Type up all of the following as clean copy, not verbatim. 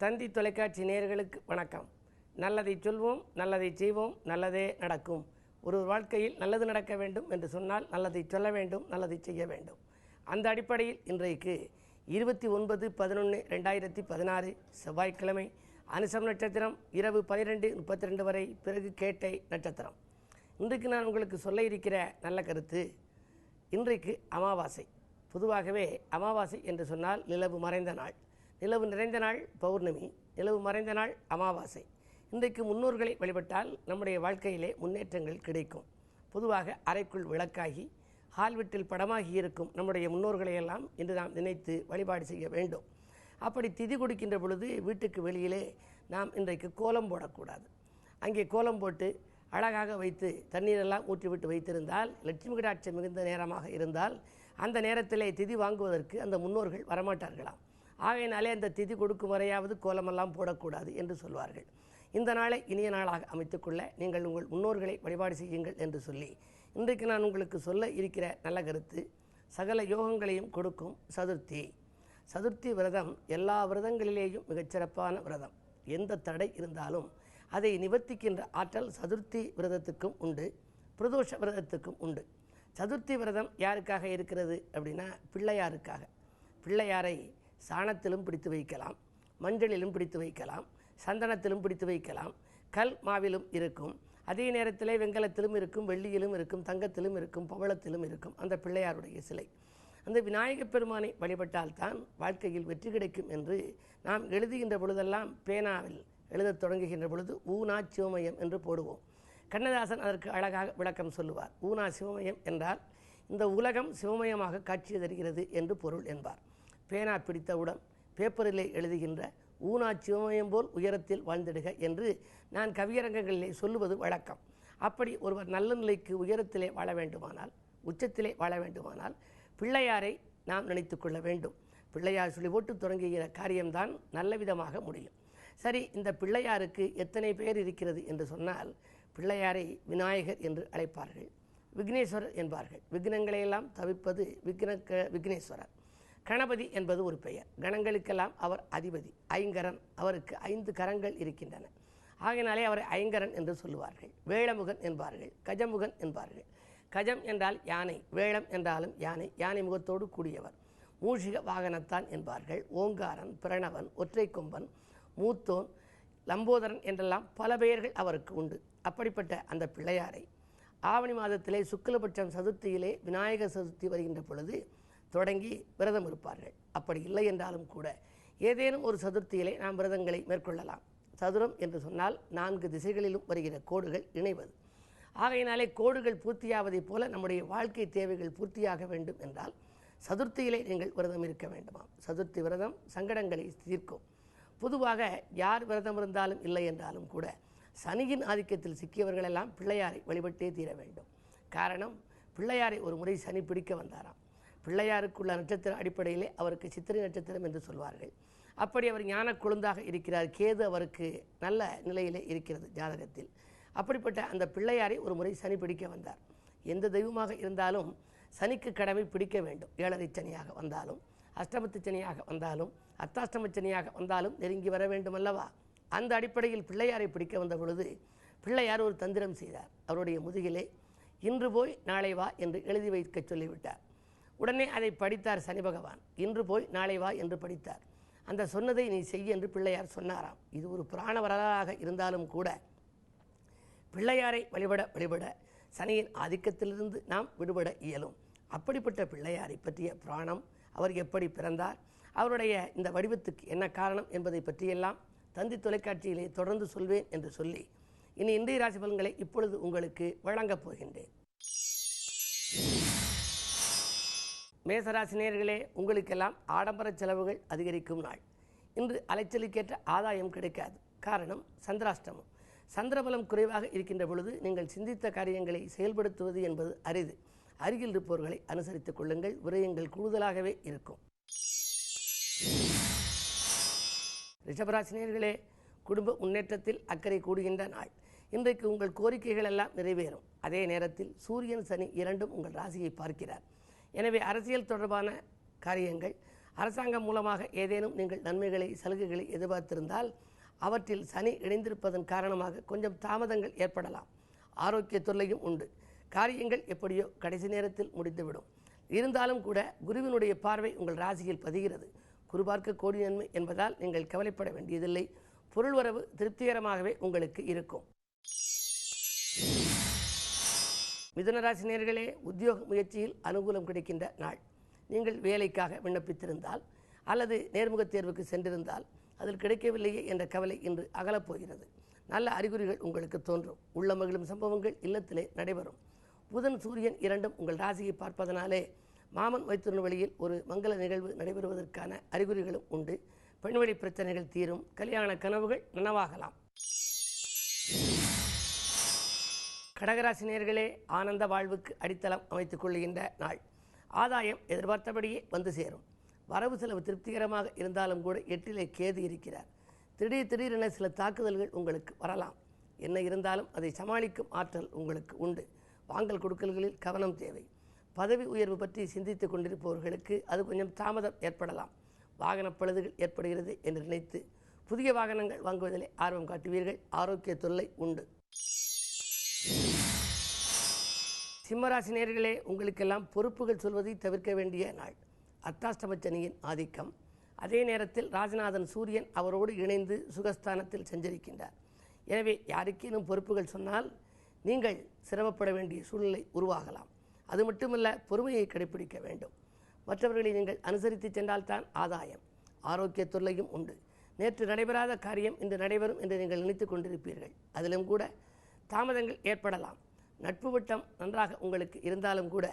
தந்தி தொலைக்காட்சி நேயர்களுக்கு வணக்கம். நல்லதை சொல்வோம், நல்லதை செய்வோம், நல்லதே நடக்கும். ஒரு வாழ்க்கையில் நல்லது நடக்க வேண்டும் என்று சொன்னால் நல்லதை சொல்ல வேண்டும், நல்லதை செய்ய வேண்டும். அந்த அடிப்படையில் இன்றைக்கு 29/11/2016 செவ்வாய்க்கிழமை அனுசம் நட்சத்திரம் இரவு 12:32 வரை, பிறகு கேட்டை நட்சத்திரம். இன்றைக்கு நான் உங்களுக்கு சொல்ல இருக்கிற நல்ல கருத்து, இன்றைக்கு அமாவாசை. பொதுவாகவே அமாவாசை என்று சொன்னால் நிலவு மறைந்த நாள், நிலவு நிறைந்த நாள் பௌர்ணமி, நிலவு மறைந்த நாள் அமாவாசை. இன்றைக்கு முன்னோர்களை வழிபட்டால் நம்முடைய வாழ்க்கையிலே முன்னேற்றங்கள் கிடைக்கும். பொதுவாக அறைக்குள் விளக்காகி ஹால் வீட்டில் படமாகி இருக்கும் நம்முடைய முன்னோர்களையெல்லாம் இன்று நாம் நினைத்து வழிபாடு செய்ய வேண்டும். அப்படி திதி கொடுக்கின்ற பொழுது வீட்டுக்கு வெளியிலே நாம் இன்றைக்கு கோலம் போடக்கூடாது. அங்கே கோலம் போட்டு அழகாக வைத்து தண்ணீரெல்லாம் ஊற்றிவிட்டு வைத்திருந்தால், லட்சுமி கடாட்சம் மிகுந்த நேரமாக இருந்தால் அந்த நேரத்திலே திதி வாங்குவதற்கு அந்த முன்னோர்கள் வரமாட்டார்களாம். ஆகையினாலே அந்த திதி கொடுக்கும் வரையாவது கோலமெல்லாம் போடக்கூடாது என்று சொல்வார்கள். இந்த நாளை இனிய நாளாக அமைத்துக்கொள்ள நீங்கள் உங்கள் முன்னோர்களை வழிபாடு செய்யுங்கள் என்று சொல்லி இன்றைக்கு நான் உங்களுக்கு சொல்ல இருக்கிற நல்ல கருத்து, சகல யோகங்களையும் கொடுக்கும் சதுர்த்தி. சதுர்த்தி விரதம் எல்லா விரதங்களிலேயும் மிகச்சிறப்பான விரதம். எந்த தடை இருந்தாலும் அதை நிவர்த்திக்கின்ற ஆற்றல் சதுர்த்தி விரதத்துக்கும் உண்டு, பிரதோஷ விரதத்துக்கும் உண்டு. சதுர்த்தி விரதம் யாருக்காக இருக்கிறது அப்படின்னா பிள்ளையாருக்காக. பிள்ளையாரை சாணத்திலும் பிடித்து வைக்கலாம், மஞ்சளிலும் பிடித்து வைக்கலாம், சந்தனத்திலும் பிடித்து வைக்கலாம், கல் மாவிலும் இருக்கும், அதே நேரத்தில் வெங்கலத்திலும் இருக்கும், வெள்ளியிலும் இருக்கும், தங்கத்திலும் இருக்கும், பவளத்திலும் இருக்கும் அந்த பிள்ளையாருடைய சிலை. அந்த விநாயகப் பெருமானை வழிபட்டால்தான் வாழ்க்கையில் வெற்றி கிடைக்கும் என்று நாம் எழுதுகின்ற பொழுதெல்லாம் பேனாவில் எழுதத் தொடங்குகின்ற பொழுது ஊனா சிவமயம் என்று போடுவோம். கண்ணதாசன் அதற்கு அழகாக விளக்கம் சொல்லுவார். ஊனா சிவமயம் என்றால் இந்த உலகம் சிவமயமாக காட்சி தருகிறது என்று பொருள் என்பார். பேனா பிடித்தவுடன் பேப்பரிலே எழுதுகின்ற ஊனா சிவமயம் போல் உயரத்தில் வாழ்ந்திடுக என்று நான் கவியரங்கங்களிலே சொல்லுவது வழக்கம். அப்படி ஒருவர் நல்ல நிலைக்கு உயரத்திலே வாழ வேண்டுமானால், உச்சத்திலே வாழ வேண்டுமானால் பிள்ளையாரை நாம் நினைத்து கொள்ள வேண்டும். பிள்ளையார் சொல்லி போட்டு தொடங்குகிற காரியம்தான் நல்ல விதமாக முடியும். சரி, இந்த பிள்ளையாருக்கு எத்தனை பேர் இருக்கிறது என்று சொன்னால், பிள்ளையாரை விநாயகர் என்று அழைப்பார்கள், விக்னேஸ்வரர் என்பார்கள். விக்னங்களையெல்லாம் தவிர்ப்பது விக்னேஸ்வரர். கணபதி என்பது ஒரு பெயர். கணங்களுக்கெல்லாம் அவர் அதிபதி, ஐங்கரன். அவருக்கு 5 கரங்கள் இருக்கின்றன. ஆகையினாலே அவரை ஐங்கரன் என்று சொல்லுவார்கள். வேளமுகன் என்பார்கள், கஜமுகன் என்பார்கள். கஜம் என்றால் யானை, வேளம் என்றாலும் யானை, யானை முகத்தோடு கூடியவர். மூஷிக வாகனத்தான் என்பார்கள். ஓங்காரன், பிரணவன், ஒற்றை கொம்பன், மூத்தோன், லம்போதரன் என்றெல்லாம் பல பெயர்கள் அவருக்கு உண்டு. அப்படிப்பட்ட அந்த பிள்ளையாரை ஆவணி மாதத்திலே சுக்லபட்சம் சதுர்த்தியிலே விநாயகர் சதுர்த்தி வருகின்ற பொழுது தொடங்கி விரதம் இருப்பார்கள். அப்படி இல்லை என்றாலும் கூட ஏதேனும் ஒரு சதுர்த்தியிலே நாம் விரதங்களை மேற்கொள்ளலாம். சதுரம் என்று சொன்னால் 4 திசைகளிலும் வருகிற கோடுகள் இணைவது. ஆகையினாலே கோடுகள் பூர்த்தியாவதைப் போல நம்முடைய வாழ்க்கை தேவைகள் பூர்த்தியாக வேண்டும் என்றால் சதுர்த்தியிலே நீங்கள் விரதம் இருக்க வேண்டுமாம். சதுர்த்தி விரதம் சங்கடங்களை தீர்க்கும். பொதுவாக யார் விரதம் இருந்தாலும் இல்லை என்றாலும் கூட சனியின் ஆதிக்கத்தில் சிக்கியவர்களெல்லாம் பிள்ளையாரை வழிபட்டே தீர வேண்டும். காரணம், பிள்ளையாரை ஒரு முறை சனி பிடிக்க வந்தாராம். பிள்ளையாருக்குள்ள நட்சத்திர அடிப்படையிலே அவருக்கு சித்திரை நட்சத்திரம் என்று சொல்வார்கள். அப்படி அவர் ஞான கொழுந்தாக இருக்கிறார். கேது அவருக்கு நல்ல நிலையிலே இருக்கிறது ஜாதகத்தில். அப்படிப்பட்ட அந்த பிள்ளையாரை ஒரு முறை சனி பிடிக்க வந்தார். எந்த தெய்வமாக இருந்தாலும் சனிக்கு கடமை பிடிக்க வேண்டும். 7.5 சனியாக வந்தாலும், அஷ்டமத்து சனியாக வந்தாலும், அத்தாஷ்டம சனியாக வந்தாலும் நெருங்கி வர வேண்டும் அல்லவா? அந்த அடிப்படையில் பிள்ளையாரை பிடிக்க வந்த பொழுது பிள்ளையார் ஒரு தந்திரம் செய்தார். அவருடைய முதுகிலே இன்று போய் நாளை வா என்று எழுதி வைக்க சொல்லிவிட்டார். உடனே அதை படித்தார் சனி பகவான். இன்று போய் நாளை வா என்று படித்தார். அந்த சொன்னதை நீ செய் என்று பிள்ளையார் சொன்னாராம். இது ஒரு புராண வரலாறாக இருந்தாலும் கூட பிள்ளையாரை வழிபட சனியின் ஆதிக்கத்திலிருந்து நாம் விடுபட இயலும். அப்படிப்பட்ட பிள்ளையாரை பற்றிய புராணம், அவர் எப்படி பிறந்தார், அவருடைய இந்த வடிவத்துக்கு என்ன காரணம் என்பதை பற்றியெல்லாம் தந்தி தொலைக்காட்சியிலே தொடர்ந்து சொல்வேன் என்று சொல்லி இனி இன்றைய ராசி பலன்களை இப்பொழுது உங்களுக்கு வழங்கப் போகின்றேன். மேசராசி நேயர்களே, உங்களுக்கெல்லாம் ஆடம்பர செலவுகள் அதிகரிக்கும் நாள். இன்று அலைச்சலுக்கேற்ற ஆதாயம் கிடைக்காது. காரணம், சந்திராஷ்டமம். சந்திரபலம் குறைவாக இருக்கின்ற பொழுது நீங்கள் சிந்தித்த காரியங்களை செயல்படுத்துவது என்பது அரிது. அருகில் இருப்பவர்களை அனுசரித்துக் கொள்ளுங்கள். விரயங்கள் கூடுதலாகவே இருக்கும். ரிஷபராசி நேயர்களே, குடும்ப முன்னேற்றத்தில் அக்கறை கூடுகின்ற நாள். இன்றைக்கு உங்கள் கோரிக்கைகள் எல்லாம் நிறைவேறும். அதே நேரத்தில் சூரியன் சனி இரண்டும் உங்கள் ராசியை பார்க்கிறார். எனவே அரசியல் தொடர்பான காரியங்கள், அரசாங்கம் மூலமாக ஏதேனும் நீங்கள் நன்மைகளை சலுகைகளை எதிர்பார்த்திருந்தால் அவற்றில் சனி இணைந்திருப்பதன் காரணமாக கொஞ்சம் தாமதங்கள் ஏற்படலாம். ஆரோக்கிய தொல்லையும் உண்டு. காரியங்கள் எப்படியோ கடைசி நேரத்தில் முடிந்துவிடும். இருந்தாலும் கூட குருவினுடைய பார்வை உங்கள் ராசியில் பதிகிறது. குரு பார்க்க கோடி நன்மை என்பதால் நீங்கள் கவலைப்பட வேண்டியதில்லை. பொருள் வரவு திருப்திகரமாகவே உங்களுக்கு இருக்கும். மிதுன ராசி நேயர்களே, உத்தியோக முயற்சியில் அனுகூலம் கிடைக்கின்ற நாள். நீங்கள் வேலைக்காக விண்ணப்பித்திருந்தால் அல்லது நேர்முகத் தேர்வுக்கு சென்றிருந்தால் அதில் கிடைக்கவில்லையே என்ற கவலை இன்று அகலப்போகிறது. நல்ல அறிகுறிகள் உங்களுக்கு தோன்றும். உள்ள மகிழும் சம்பவங்கள் இல்லத்திலே நடைபெறும். புதன் சூரியன் இரண்டும் உங்கள் ராசியை பார்ப்பதனாலே மாமன் மைத்துன வழியில் ஒரு மங்கள நிகழ்வு நடைபெறுவதற்கான அறிகுறிகளும் உண்டு. பெண்வழி பிரச்சனைகள் தீரும். கல்யாண கனவுகள் நனவாகலாம். கடகராசி நேயர்களே, ஆனந்த வாழ்வுக்கு அடித்தளம் அமைத்துக் கொள்கின்ற நாள். ஆதாயம் எதிர்பார்த்தபடியே வந்து சேரும். வரவு செலவு திருப்திகரமாக இருந்தாலும் கூட 8லே கேது இருக்கிறார். திடீரென சில தாக்குதல்கள் உங்களுக்கு வரலாம். என்ன இருந்தாலும் அதை சமாளிக்கும் ஆற்றல் உங்களுக்கு உண்டு. வாங்கல் கொடுக்கல்களில் கவனம் தேவை. பதவி உயர்வு பற்றி சிந்தித்துக் கொண்டிருப்பவர்களுக்கு அது கொஞ்சம் தாமதம் ஏற்படலாம். வாகன பழுதுகள் ஏற்படுகிறது என்று நினைத்து புதிய வாகனங்கள் வாங்குவதிலே ஆர்வம் காட்டுவீர்கள். ஆரோக்கிய தொல்லை உண்டு. சிம்மராசி நேயர்களே, உங்களுக்கெல்லாம் பொறுப்புகள் சொல்வதை தவிர்க்க வேண்டிய நாள். அர்த்தாஷ்டம சனியின் ஆதிக்கம். அதே நேரத்தில் ராஜநாதன் சூரியன் அவரோடு இணைந்து சுகஸ்தானத்தில் சஞ்சரிக்கின்றார். எனவே யாருக்கேனும் பொறுப்புகள் சொன்னால் நீங்கள் சிரமப்பட வேண்டிய சூழ்நிலை உருவாகலாம். அது மட்டுமல்ல, பொறுமையை கடைபிடிக்க வேண்டும். மற்றவர்களை நீங்கள் அனுசரித்து சென்றால்தான் ஆதாயம். ஆரோக்கிய தொல்லையும் உண்டு. நேற்று நடைபெறாத காரியம் இன்று நடைபெறும் என்று நீங்கள் நினைத்து கொண்டிருப்பீர்கள். அதிலும் கூட தாமதங்கள் ஏற்படலாம். நட்பு வட்டம் நன்றாக உங்களுக்கு இருந்தாலும் கூட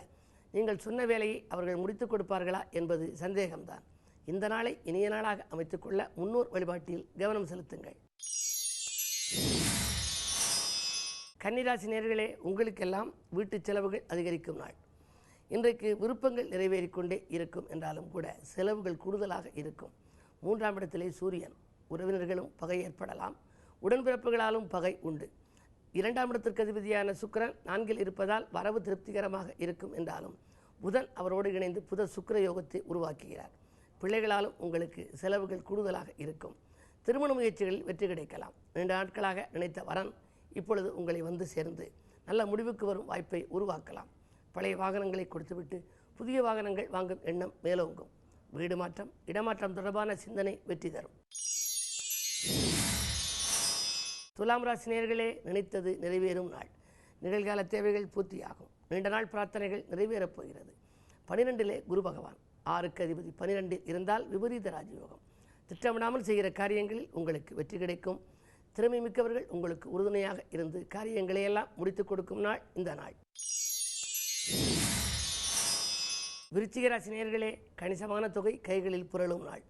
நீங்கள் சொன்ன வேலையை அவர்கள் முடித்துக் கொடுப்பார்களா என்பது சந்தேகம்தான். இந்த நாளை இனிய நாளாக அமைத்துக்கொள்ள முன்னோர் வழிபாட்டில் கவனம் செலுத்துங்கள். கன்னிராசி நேயர்களே, உங்களுக்கெல்லாம் வீட்டு செலவுகள் அதிகரிக்கும் நாள். இன்றைக்கு விருப்பங்கள் நிறைவேறிக்கொண்டே இருக்கும் என்றாலும் கூட செலவுகள் கூடுதலாக இருக்கும். 3ஆம் இடத்திலே சூரியன். உறவினர்களும் பகை ஏற்படலாம். உடன்பிறப்புகளாலும் பகை உண்டு. 2ஆம் இடத்திற்கு அதிபதியான சுக்கிரன் 4இல் இருப்பதால் வரவு திருப்திகரமாக இருக்கும் என்றாலும் புதன் அவரோடு இணைந்து புத சுக்கிர யோகத்தை உருவாக்குகிறார். பிள்ளைகளாலும் உங்களுக்கு செலவுகள் கூடுதலாக இருக்கும். திருமண முயற்சிகளில் வெற்றி கிடைக்கலாம். 2 நாட்களாக நினைத்த வரன் இப்பொழுது உங்களை வந்து சேர்ந்து நல்ல முடிவுக்கு வரும் வாய்ப்பை உருவாக்கலாம். பழைய வாகனங்களை கொடுத்துவிட்டு புதிய வாகனங்கள் வாங்கும் எண்ணம் மேலோங்கும். வீடு மாற்றம், இடமாற்றம் தொடர்பான சிந்தனை வெற்றி தரும். துலாம் ராசி நேயர்களே, நினைத்தது நிறைவேறும் நாள். நிகழ்கால தேவைகள் பூர்த்தியாகும். நீண்ட நாள் பிரார்த்தனைகள் நிறைவேறப் போகிறது. 12லே குரு பகவான். 6க்கு அதிபதி 12இல் இருந்தால் விபரீத ராஜயோகம். திட்டமிடாமல் செய்கிற காரியங்களில் உங்களுக்கு வெற்றி கிடைக்கும். திறமை மிக்கவர்கள் உங்களுக்கு உறுதுணையாக இருந்து காரியங்களையெல்லாம் முடித்துக் கொடுக்கும் நாள் இந்த நாள். விருச்சிக ராசி நேயர்களே, கணிசமான தொகை கைகளில் புரளும் நாள்.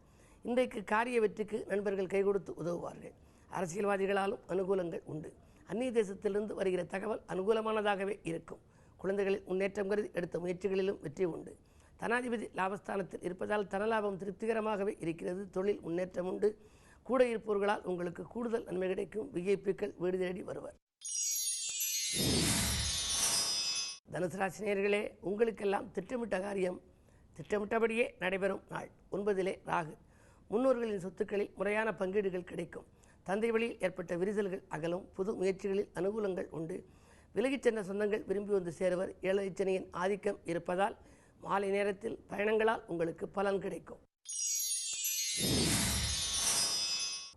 இன்றைக்கு காரிய வெற்றிக்கு நண்பர்கள் கை கொடுத்து உதவுவார்கள். அரசியல்வாதிகளாலும் அனுகூலங்கள் உண்டு. அந்நிய தேசத்திலிருந்து வருகிற தகவல் அனுகூலமானதாகவே இருக்கும். குழந்தைகளில் முன்னேற்றம் கருதி எடுத்த முயற்சிகளிலும் வெற்றி உண்டு. தனாதிபதி லாபஸ்தானத்தில் இருப்பதால் தனலாபம் திருப்திகரமாகவே இருக்கிறது. தொழில் முன்னேற்றம் உண்டு. கூட இருப்பவர்களால் உங்களுக்கு கூடுதல் நன்மை கிடைக்கும். விஐபிக்கள் வீடு தேடி வருவர். தனுசு ராசி நேயர்களே, உங்களுக்கெல்லாம் திட்டமிட்ட காரியம் திட்டமிட்டபடியே நடைபெறும் நாள். 9லே ராகு. முன்னோர்களின் சொத்துக்களில் முறையான பங்கீடுகள் கிடைக்கும். தந்தை வழியில் ஏற்பட்ட விரிசல்கள் அகலும். புது முயற்சிகளில் அனுகூலங்கள் உண்டு. விலகிச் சென்ற சொந்தங்கள் விரும்பி வந்து சேருவர். 7 சனியின் ஆதிக்கம் இருப்பதால் மாலை நேரத்தில் பயணங்களால் உங்களுக்கு பலன் கிடைக்கும்.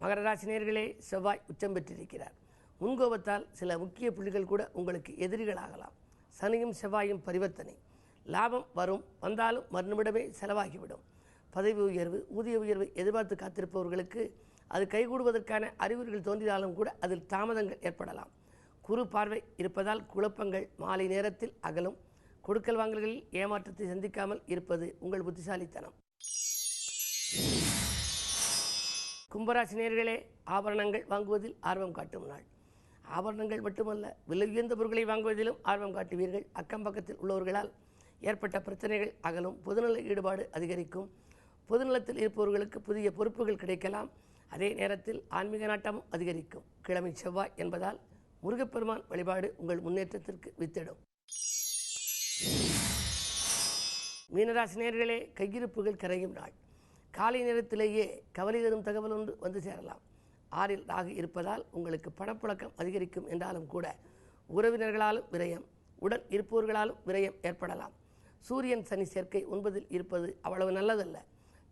மகர ராசி நேயர்களே, செவ்வாய் உச்சம் பெற்றிருக்கிறார். முன்கோபத்தால் சில முக்கிய புள்ளிகள் கூட உங்களுக்கு எதிரிகளாகலாம். சனியும் செவ்வாயும் பரிவர்த்தனை. லாபம் வரும், வந்தாலும் மறுநிமிடமே செலவாகிவிடும். பதவி உயர்வு, ஊதிய உயர்வை எதிர்பார்த்து காத்திருப்பவர்களுக்கு அது கைகூடுவதற்கான அறிகுறிகள் தோன்றினாலும் கூட அதில் தாமதங்கள் ஏற்படலாம். குரு பார்வை இருப்பதால் குழப்பங்கள் மாலை நேரத்தில் அகலும். கொடுக்கல் வாங்கல்களில் ஏமாற்றத்தை சந்திக்காமல் இருப்பது உங்கள் புத்திசாலித்தனம். கும்பராசி நேயர்களே, ஆபரணங்கள் வாங்குவதில் ஆர்வம் காட்டும் நாள். ஆபரணங்கள் மட்டுமல்ல, விலை உயர்ந்த பொருட்களை வாங்குவதிலும் ஆர்வம் காட்டுவீர்கள். அக்கம் பக்கத்தில் உள்ளவர்களால் ஏற்பட்ட பிரச்சனைகள் அகலும். பொதுநல ஈடுபாடு அதிகரிக்கும். பொதுநலத்தில் இருப்பவர்களுக்கு புதிய பொறுப்புகள் கிடைக்கலாம். அதே நேரத்தில் ஆன்மீக நாட்டமும் அதிகரிக்கும். கிழமை செவ்வாய் என்பதால் முருகப்பெருமான் வழிபாடு உங்கள் முன்னேற்றத்திற்கு வித்திடும். மீனராசி நேயர்களே, கையிருப்புகள் கரையும் நாள். காலை நேரத்திலேயே கவலை தரும் தகவல் ஒன்று வந்து சேரலாம். 6ல் ராகு இருப்பதால் உங்களுக்கு பணப்புழக்கம் அதிகரிக்கும் என்றாலும் கூட உறவினர்களாலும் விரயம், உடன் இருப்பவர்களாலும் விரயம் ஏற்படலாம். சூரியன் சனி சேர்க்கை 9ல் இருப்பது அவ்வளவு நல்லதல்ல.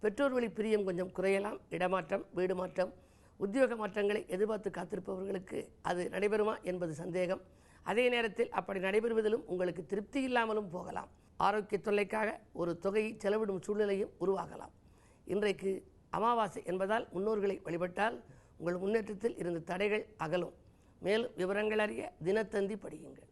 பெற்றோர் வழி பிரியம் கொஞ்சம் குறையலாம். இடமாற்றம், வீடு மாற்றம், உத்தியோக மாற்றங்களை எதிர்பார்த்து காத்திருப்பவர்களுக்கு அது நடைபெறுமா என்பது சந்தேகம். அதே நேரத்தில் அப்படி நடைபெறுவதிலும் உங்களுக்கு திருப்தி இல்லாமலும் போகலாம். ஆரோக்கிய தொல்லைக்காக ஒரு தொகையை செலவிடும் சூழ்நிலையும் உருவாகலாம். இன்றைக்கு அமாவாசை என்பதால் முன்னோர்களை வழிபட்டால் உங்கள் முன்னேற்றத்தில் இருந்த தடைகள் அகலும். மேலும் விவரங்கள் அறிய தினத்தந்தி படியுங்கள்.